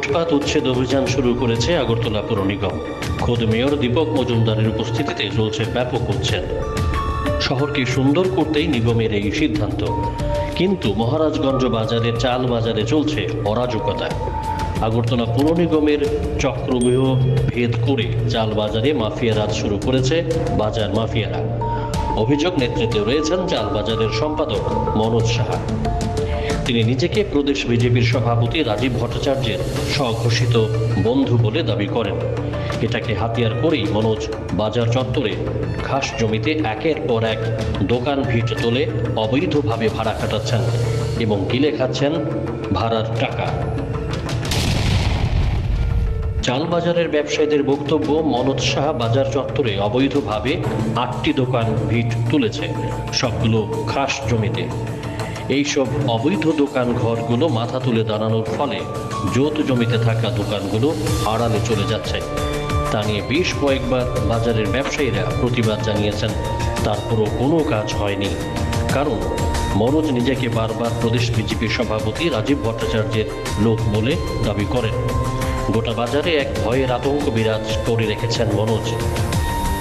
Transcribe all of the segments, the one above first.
ফুটপাত উচ্ছেদ অভিযান শুরু করেছে আগরতলা পৌর নিগম। খোদ মেয়র দীপক মজুমদারের উপস্থিতিতে চলছে ব্যাপক উচ্ছেদ। শহরকে সুন্দর করতেই নিগমের এই সিদ্ধান্ত, কিন্তু মহারাজগঞ্জ বাজারে চাল বাজারে চলছে অরাজকতা। আগরতলা পৌর নিগমের চক্রব্যূহ ভেদ করে চাল বাজারে মাফিয়া রাজ শুরু করেছে বাজার মাফিয়ারা। অভিযোগ নেতৃত্বে রয়েছেন চাল বাজারের সম্পাদক মনোজ সাহা। তিনি নিজেকে প্রদেশ বিজেপির সভাপতি রাজীব ভট্টাচার্যের স্বঘোষিত বন্ধু বলে দাবি করেন। এটাকে হাতিয়ার করেই মনোজ বাজার চত্বরে খাস জমিতে একের পর এক দোকান ভিট তোলে অবৈধভাবে ভাড়া খাটাচ্ছেন এবং গিলে খাচ্ছেন ভাড়ার টাকা। চাল বাজারের ব্যবসায়ীদের বক্তব্য, মনোজ সাহা বাজার চত্বরে অবৈধভাবে 8টি দোকান ভিট তুলেছে, সবগুলো খাস জমিতে। এইসব অবৈধ দোকান ঘরগুলো মাথা তুলে দাঁড়ানোর ফলে যৌথ জমিতে থাকা দোকানগুলো আড়ালে চলে যাচ্ছে। তা নিয়ে বেশ কয়েকবার বাজারের ব্যবসায়ীরা প্রতিবাদ জানিয়েছেন, তারপরও কোনো কাজ হয়নি। কারণ মনোজ নিজেকে বারবার প্রদেশ বিজেপির সভাপতি রাজীব ভট্টাচার্যের লোক বলে দাবি করেন। গোটা বাজারে এক ভয়ের আতঙ্ক বিরাজ করে রেখেছেন মনোজ।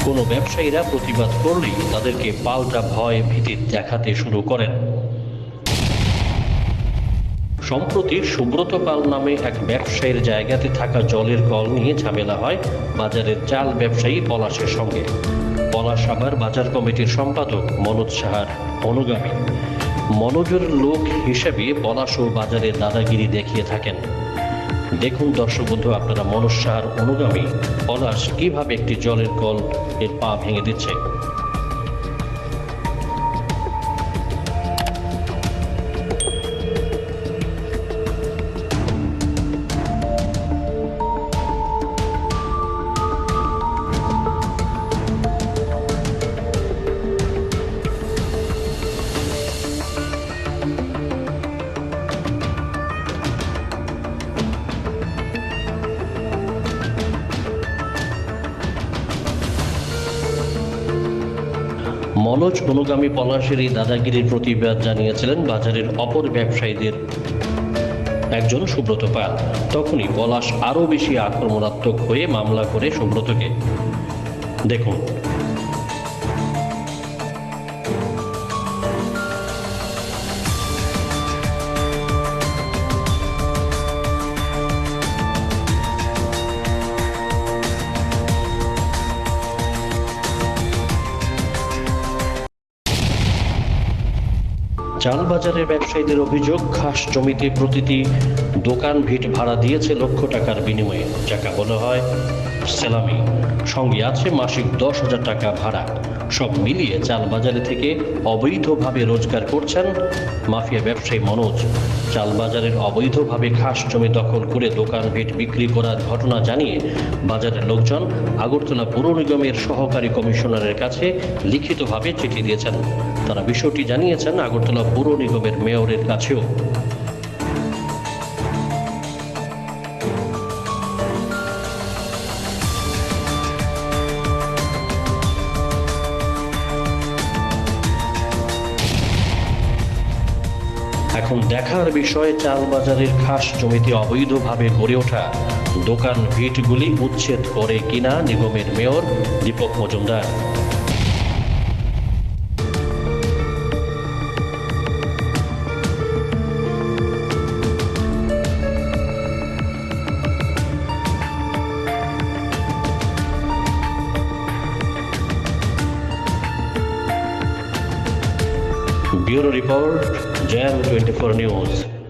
কোনো ব্যবসায়ীরা প্রতিবাদ করলেই তাদেরকে পাল্টা ভয় ভীতি দেখাতে শুরু করেন। সম্প্রতি সুব্রত পাল নামে এক ব্যবসায়ীর জায়গাতে থাকা জলের কল নিয়ে ঝামেলা হয় বাজারের চাল ব্যবসায়ী পলাশের সঙ্গে। পলাশ আবার বাজার কমিটির সম্পাদক মনোজ সাহার অনুগামী। মনোজের লোক হিসেবে পলাশও বাজারে দাদাগিরি দেখিয়ে থাকেন। দেখুন দর্শক বন্ধু, আপনারা মনোজ সাহার অনুগামী পলাশ কিভাবে একটি জলের কল এর পা ভেঙে দিচ্ছে। মনোজ অনুগামী পলাশের এই দাদাগিরির প্রতিবাদ জানিয়েছিলেন বাজারের অপর ব্যবসায়ীদের একজন সুব্রত পাল। তখনই পলাশ আরও বেশি আক্রমণাত্মক হয়ে মামলা করে সুব্রতকে। দেখুন। চাল বাজারের ব্যবসায়ীদের অভিযোগ, খাস জমিতে প্রতিটি দোকান ভিট ভাড়া দিয়েছে লক্ষ টাকার বিনিময়ে, যাকে বলা হয় সেলামি। সঙ্গে আছে মাসিক 10,000 টাকা ভাড়া। সব মিলিয়ে চাল বাজারে থেকে অবৈধভাবে রোজগার করছেন মাফিয়া ব্যবসায়ী মনোজ। চাল বাজারের অবৈধভাবে খাস জমি দখল করে দোকান ভিট বিক্রি করার ঘটনা জানিয়ে বাজারের লোকজন আগরতলা পৌর নিগমের সহকারী কমিশনারের কাছে লিখিতভাবে চিঠি দিয়েছেন। তারা বিষয়টি জানিয়েছেন আগরতলা পৌর নিগমের মেয়রের কাছেও। এখন দেখার বিষয়, চাল বাজারের খাস জমিতে অবৈধভাবে গড়ে ওঠা দোকান ভিটগুলি উচ্ছেদ করে কিনা নিগমের mayor Dipak Majumdar. Bureau report, জ্যাম 24 নিউজ।